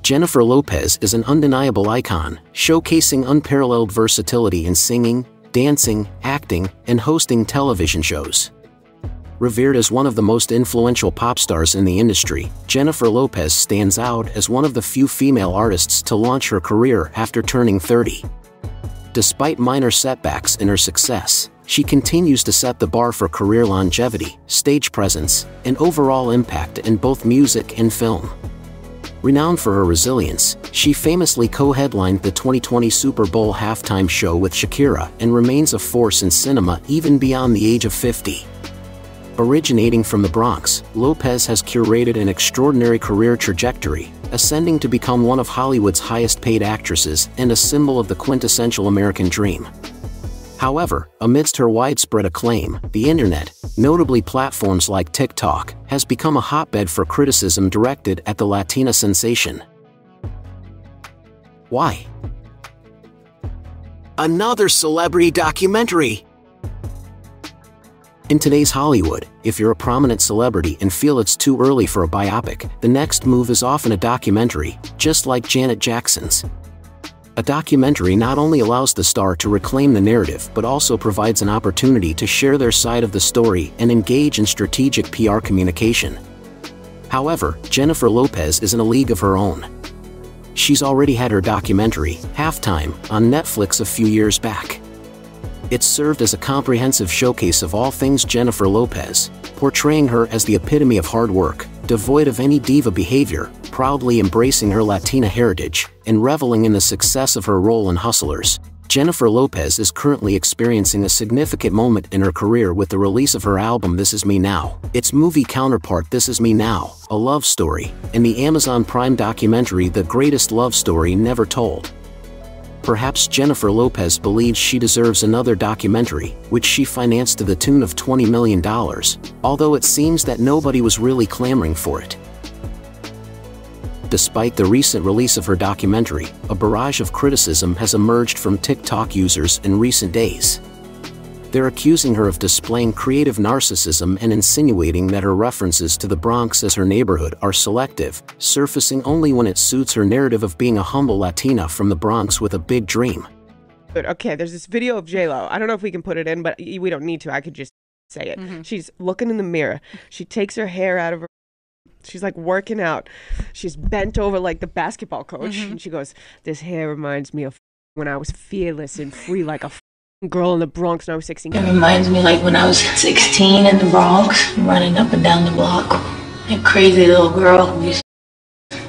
Jennifer Lopez is an undeniable icon, showcasing unparalleled versatility in singing, dancing, acting, and hosting television shows. Revered as one of the most influential pop stars in the industry, Jennifer Lopez stands out as one of the few female artists to launch her career after turning 30. Despite minor setbacks in her success, she continues to set the bar for career longevity, stage presence, and overall impact in both music and film. Renowned for her resilience, she famously co-headlined the 2020 Super Bowl halftime show with Shakira and remains a force in cinema even beyond the age of 50. Originating from the Bronx, Lopez has curated an extraordinary career trajectory, ascending to become one of Hollywood's highest-paid actresses and a symbol of the quintessential American dream. However, amidst her widespread acclaim, the internet, notably platforms like TikTok, has become a hotbed for criticism directed at the Latina sensation. Why? Another celebrity documentary! In today's Hollywood, if you're a prominent celebrity and feel it's too early for a biopic, the next move is often a documentary, just like Janet Jackson's. A documentary not only allows the star to reclaim the narrative but also provides an opportunity to share their side of the story and engage in strategic PR communication. However, Jennifer Lopez is in a league of her own. She's already had her documentary, Halftime, on Netflix a few years back. It served as a comprehensive showcase of all things Jennifer Lopez, portraying her as the epitome of hard work, devoid of any diva behavior, proudly embracing her Latina heritage, and reveling in the success of her role in Hustlers. Jennifer Lopez is currently experiencing a significant moment in her career with the release of her album This Is Me Now, its movie counterpart This Is Me Now, A Love Story, and the Amazon Prime documentary The Greatest Love Story Never Told. Perhaps Jennifer Lopez believes she deserves another documentary, which she financed to the tune of $20 million, although it seems that nobody was really clamoring for it. Despite the recent release of her documentary, a barrage of criticism has emerged from TikTok users in recent days. They're accusing her of displaying creative narcissism and insinuating that her references to the Bronx as her neighborhood are selective, surfacing only when it suits her narrative of being a humble Latina from the Bronx with a big dream. Okay, there's this video of J-Lo. I don't know if we can put it in, but we don't need to. I could just say it. She's looking in the mirror. She takes her hair out of her... She's like working out. She's bent over like the basketball coach. And she goes, this hair reminds me of when I was fearless and free like a girl in the Bronx when I was 16. It reminds me like when I was 16 in the Bronx, running up and down the block. A crazy little girl who used to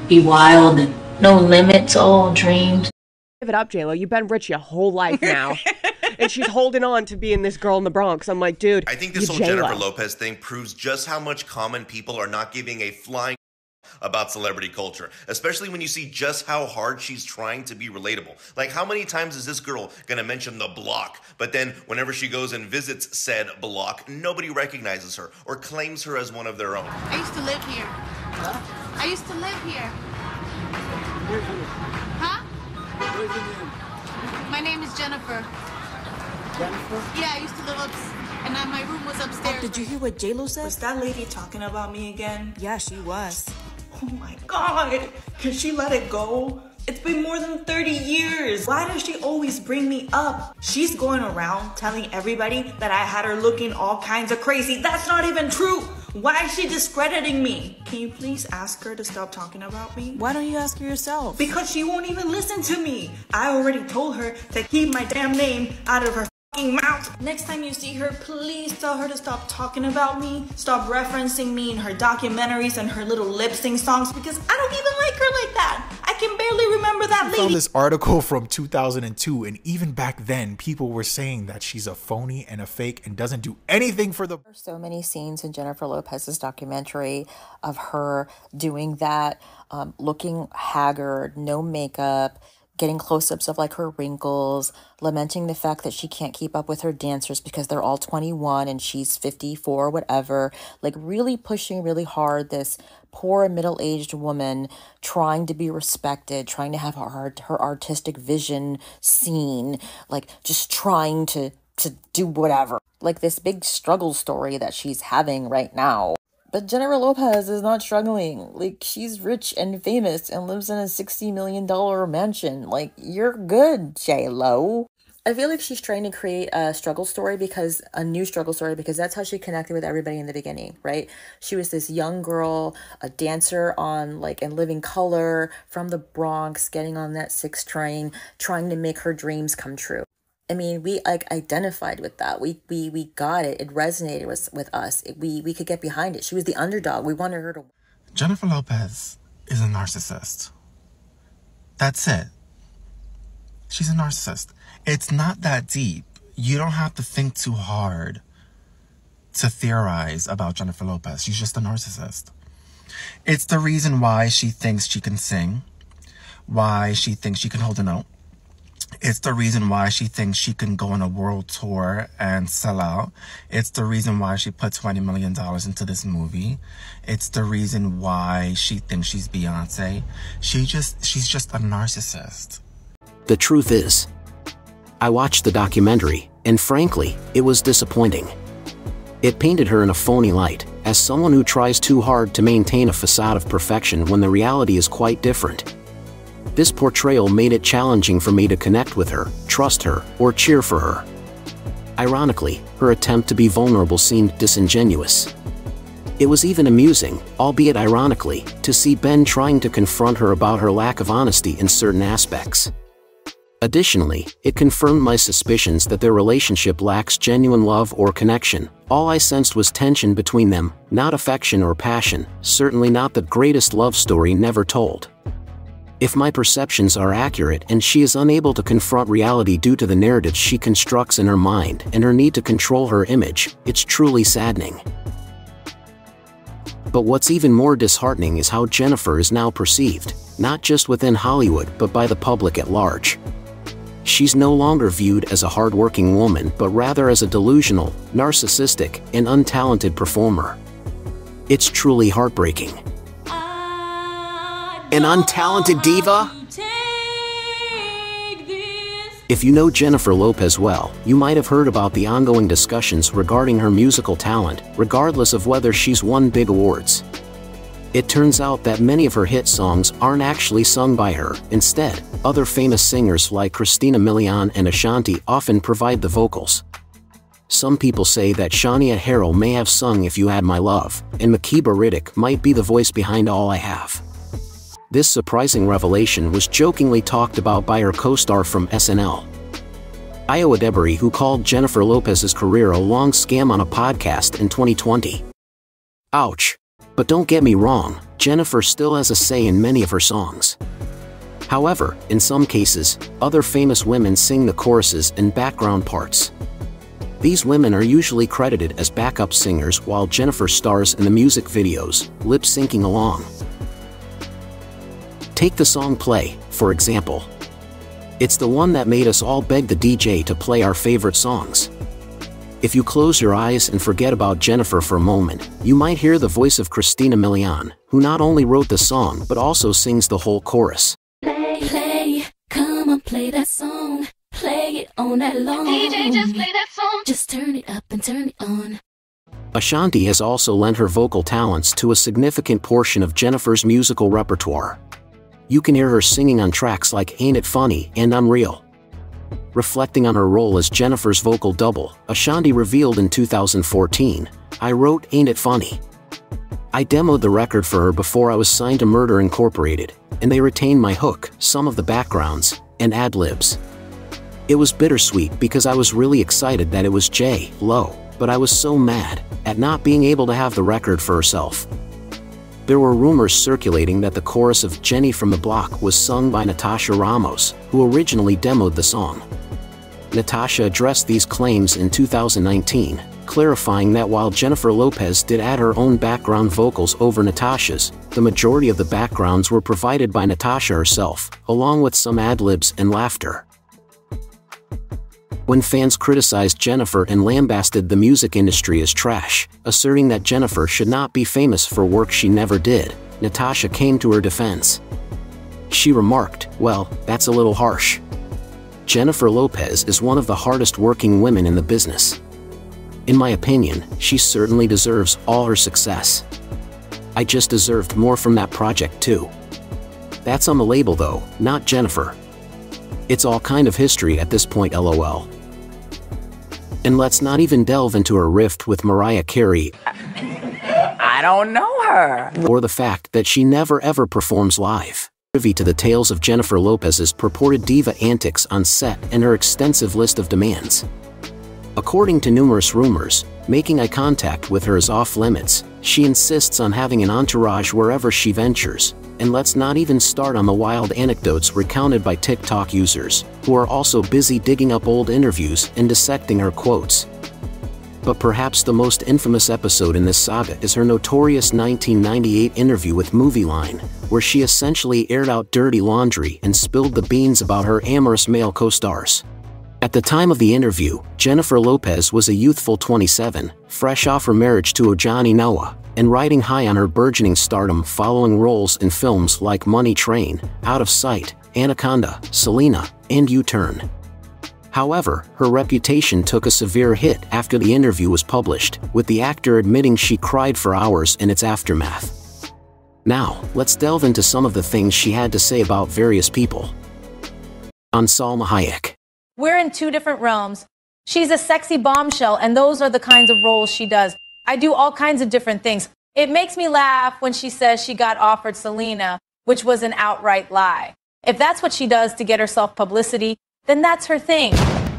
be wild and no limits, all dreams. Give it up, J-Lo. You've been rich your whole life now. And she's holding on to being this girl in the Bronx. I'm like, dude, I think this whole Jennifer Lopez thing proves just how much common people are not giving a flying about celebrity culture, especially when you see just how hard she's trying to be relatable. Like, how many times is this girl gonna mention the block, but then whenever she goes and visits said block, nobody recognizes her or claims her as one of their own? I used to live here. I used to live here. Huh? My name is Jennifer. Jennifer? Yeah, I used to live and my room was upstairs. Oh, did you hear what J-Lo said? Was that lady talking about me again? Yeah, she was. Oh my God, can she let it go? It's been more than 30 years. Why does she always bring me up? She's going around telling everybody that I had her looking all kinds of crazy. That's not even true. Why is she discrediting me? Can you please ask her to stop talking about me? Why don't you ask her yourself? Because she won't even listen to me. I already told her to keep my damn name out of her mouth. Next time you see her, please tell her to stop talking about me, stop referencing me in her documentaries and her little lip sync songs, because I don't even like her like that. I can barely remember that lady. I found this article from 2002, and even back then people were saying that she's a phony and a fake and doesn't do anything for the... There's so many scenes in Jennifer Lopez's documentary of her doing that, looking haggard, no makeup, getting close-ups of like her wrinkles, lamenting the fact that she can't keep up with her dancers because they're all 21 and she's 54, whatever, like really pushing really hard this poor middle-aged woman trying to be respected, trying to have her artistic vision seen, like just trying to do whatever. Like this big struggle story that she's having right now. But Jennifer Lopez is not struggling. Like, she's rich and famous and lives in a $60 million mansion. Like, you're good, J-Lo. I feel like she's trying to create a new struggle story because that's how she connected with everybody in the beginning, right? She was this young girl, a dancer on In Living Color from the Bronx, getting on that 6 train, trying to make her dreams come true. I mean, we identified with that. We got it. It resonated with us. We could get behind it. She was the underdog. We wanted her to. Jennifer Lopez is a narcissist. That's it. She's a narcissist. It's not that deep. You don't have to think too hard to theorize about Jennifer Lopez. She's just a narcissist. It's the reason why she thinks she can sing, why she thinks she can hold a note. It's the reason why she thinks she can go on a world tour and sell out. It's the reason why she put $20 million into this movie. It's the reason why she thinks she's Beyonce. She's just a narcissist. The truth is, I watched the documentary, and frankly, it was disappointing. It painted her in a phony light, as someone who tries too hard to maintain a facade of perfection when the reality is quite different. This portrayal made it challenging for me to connect with her, trust her, or cheer for her. Ironically, her attempt to be vulnerable seemed disingenuous. It was even amusing, albeit ironically, to see Ben trying to confront her about her lack of honesty in certain aspects. Additionally, it confirmed my suspicions that their relationship lacks genuine love or connection. All I sensed was tension between them, not affection or passion, certainly not the greatest love story never told. If my perceptions are accurate and she is unable to confront reality due to the narratives she constructs in her mind and her need to control her image, it's truly saddening. But what's even more disheartening is how Jennifer is now perceived, not just within Hollywood but by the public at large. She's no longer viewed as a hardworking woman but rather as a delusional, narcissistic, and untalented performer. It's truly heartbreaking. An untalented diva? If you know Jennifer Lopez well, you might have heard about the ongoing discussions regarding her musical talent, regardless of whether she's won big awards. It turns out that many of her hit songs aren't actually sung by her. Instead, other famous singers like Christina Milian and Ashanti often provide the vocals. Some people say that Shania Harrell may have sung If You Had My Love, and Makeba Riddick might be the voice behind All I Have. This surprising revelation was jokingly talked about by her co-star from SNL, Ayo Edebiri, who called Jennifer Lopez's career a long scam on a podcast in 2020. Ouch. But don't get me wrong, Jennifer still has a say in many of her songs. However, in some cases, other famous women sing the choruses and background parts. These women are usually credited as backup singers while Jennifer stars in the music videos, lip-syncing along. Take the song Play, for example. It's the one that made us all beg the DJ to play our favorite songs. If you close your eyes and forget about Jennifer for a moment, you might hear the voice of Christina Milian, who not only wrote the song but also sings the whole chorus. Play, come on, play that song. Play it on that long. DJ, just play that song. Just turn it up and turn it on. Ashanti has also lent her vocal talents to a significant portion of Jennifer's musical repertoire. You can hear her singing on tracks like Ain't It Funny and Unreal. Reflecting on her role as Jennifer's vocal double, Ashanti revealed in 2014, "I wrote Ain't It Funny. I demoed the record for her before I was signed to Murder Incorporated, and they retained my hook, some of the backgrounds, and ad-libs. It was bittersweet because I was really excited that it was J-Lo, but I was so mad at not being able to have the record for herself." There were rumors circulating that the chorus of Jenny from the Block was sung by Natasha Ramos, who originally demoed the song. Natasha addressed these claims in 2019, clarifying that while Jennifer Lopez did add her own background vocals over Natasha's, the majority of the backgrounds were provided by Natasha herself, along with some ad-libs and laughter. When fans criticized Jennifer and lambasted the music industry as trash, asserting that Jennifer should not be famous for work she never did, Natasha came to her defense. She remarked, "Well, that's a little harsh. Jennifer Lopez is one of the hardest working women in the business. In my opinion, she certainly deserves all her success." I just deserved more from that project too. That's on the label though, not Jennifer. It's all kind of history at this point, lol. And let's not even delve into her rift with Mariah Carey. I don't know her. Or the fact that she never ever performs live. Privy to the tales of Jennifer Lopez's purported diva antics on set and her extensive list of demands. According to numerous rumors, making eye contact with her is off limits. She insists on having an entourage wherever she ventures. And let's not even start on the wild anecdotes recounted by TikTok users, who are also busy digging up old interviews and dissecting her quotes. But perhaps the most infamous episode in this saga is her notorious 1998 interview with Movie Line, where she essentially aired out dirty laundry and spilled the beans about her amorous male co-stars. At the time of the interview, Jennifer Lopez was a youthful 27, fresh off her marriage to Ojani Noah, and riding high on her burgeoning stardom following roles in films like Money Train, Out of Sight, Anaconda, Selena, and U-Turn. However, her reputation took a severe hit after the interview was published, with the actor admitting she cried for hours in its aftermath. Now, let's delve into some of the things she had to say about various people. On Salma Hayek. We're in two different realms. She's a sexy bombshell, and those are the kinds of roles she does. I do all kinds of different things. It makes me laugh when she says she got offered Selena, which was an outright lie. If that's what she does to get herself publicity, then that's her thing.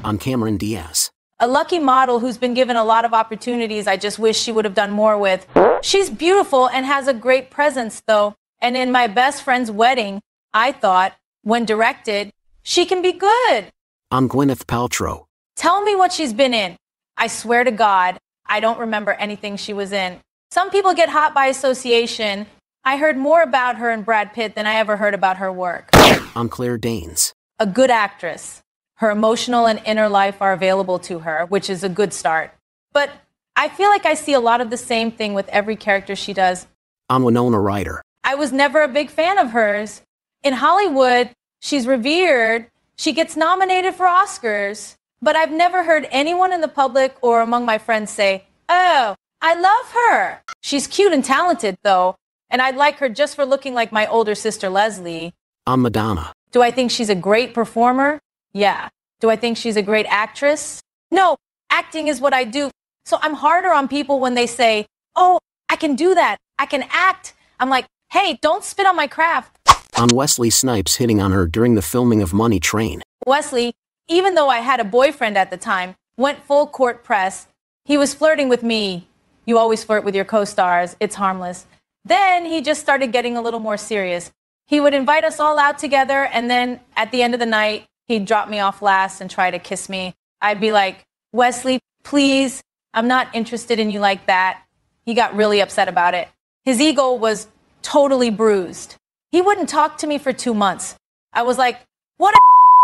On Cameron Diaz. A lucky model who's been given a lot of opportunities I just wish she would have done more with. She's beautiful and has a great presence, though. And in my best friend's wedding, I thought, when directed, she can be good. On Gwyneth Paltrow. Tell me what she's been in. I swear to God, I don't remember anything she was in. Some people get hot by association. I heard more about her and Brad Pitt than I ever heard about her work. On Claire Danes. A good actress. Her emotional and inner life are available to her, which is a good start. But I feel like I see a lot of the same thing with every character she does. On Winona Ryder. I was never a big fan of hers. In Hollywood, she's revered. She gets nominated for Oscars. But I've never heard anyone in the public or among my friends say, "Oh, I love her." She's cute and talented, though, and I'd like her just for looking like my older sister Leslie. On Madonna. Do I think she's a great performer? Yeah. Do I think she's a great actress? No, acting is what I do. So I'm harder on people when they say, "Oh, I can do that. I can act." I'm like, hey, don't spit on my craft. On Wesley Snipes hitting on her during the filming of Money Train. Wesley, even though I had a boyfriend at the time, went full court press. He was flirting with me. You always flirt with your co-stars. It's harmless. Then he just started getting a little more serious. He would invite us all out together, and then at the end of the night, he'd drop me off last and try to kiss me. I'd be like, "Wesley, please, I'm not interested in you like that." He got really upset about it. His ego was totally bruised. He wouldn't talk to me for 2 months. I was like, what a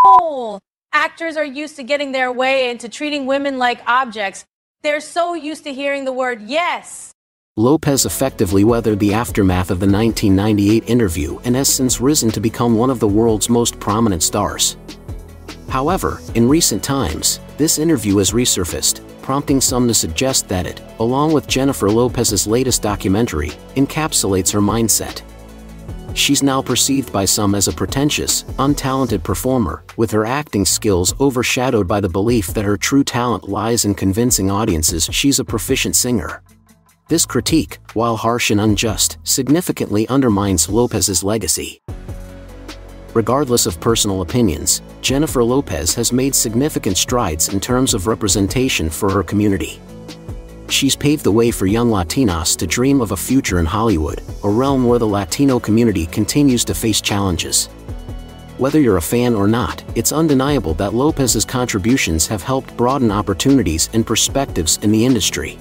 hole. Actors are used to getting their way and to treating women like objects. They're so used to hearing the word yes. Lopez effectively weathered the aftermath of the 1998 interview and has since risen to become one of the world's most prominent stars. However, in recent times, this interview has resurfaced, prompting some to suggest that it, along with Jennifer Lopez's latest documentary, encapsulates her mindset. She's now perceived by some as a pretentious, untalented performer, with her acting skills overshadowed by the belief that her true talent lies in convincing audiences she's a proficient singer. This critique, while harsh and unjust, significantly undermines Lopez's legacy. Regardless of personal opinions, Jennifer Lopez has made significant strides in terms of representation for her community. She's paved the way for young Latinos to dream of a future in Hollywood, a realm where the Latino community continues to face challenges. Whether you're a fan or not, it's undeniable that Lopez's contributions have helped broaden opportunities and perspectives in the industry.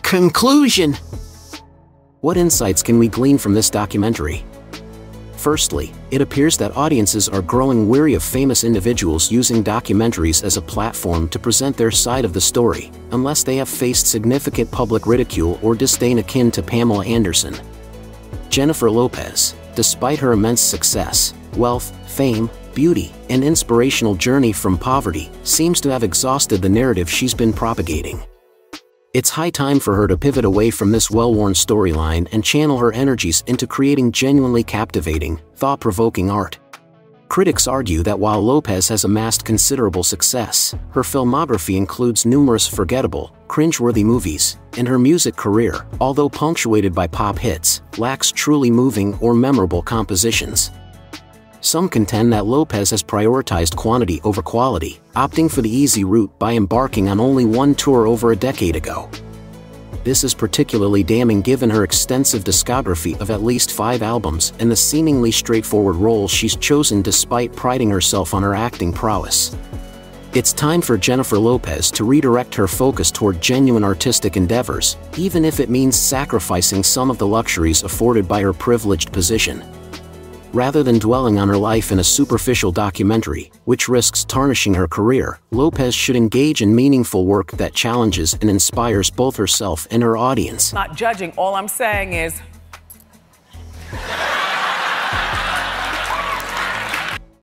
Conclusion. What insights can we glean from this documentary? Firstly, it appears that audiences are growing weary of famous individuals using documentaries as a platform to present their side of the story, unless they have faced significant public ridicule or disdain akin to Pamela Anderson. Jennifer Lopez, despite her immense success, wealth, fame, beauty, and inspirational journey from poverty, seems to have exhausted the narrative she's been propagating. It's high time for her to pivot away from this well-worn storyline and channel her energies into creating genuinely captivating, thought-provoking art. Critics argue that while Lopez has amassed considerable success, her filmography includes numerous forgettable, cringeworthy movies, and her music career, although punctuated by pop hits, lacks truly moving or memorable compositions. Some contend that Lopez has prioritized quantity over quality, opting for the easy route by embarking on only one tour over a decade ago. This is particularly damning given her extensive discography of at least 5 albums and the seemingly straightforward roles she's chosen despite priding herself on her acting prowess. It's time for Jennifer Lopez to redirect her focus toward genuine artistic endeavors, even if it means sacrificing some of the luxuries afforded by her privileged position. Rather than dwelling on her life in a superficial documentary, which risks tarnishing her career, Lopez should engage in meaningful work that challenges and inspires both herself and her audience. Not judging, all I'm saying is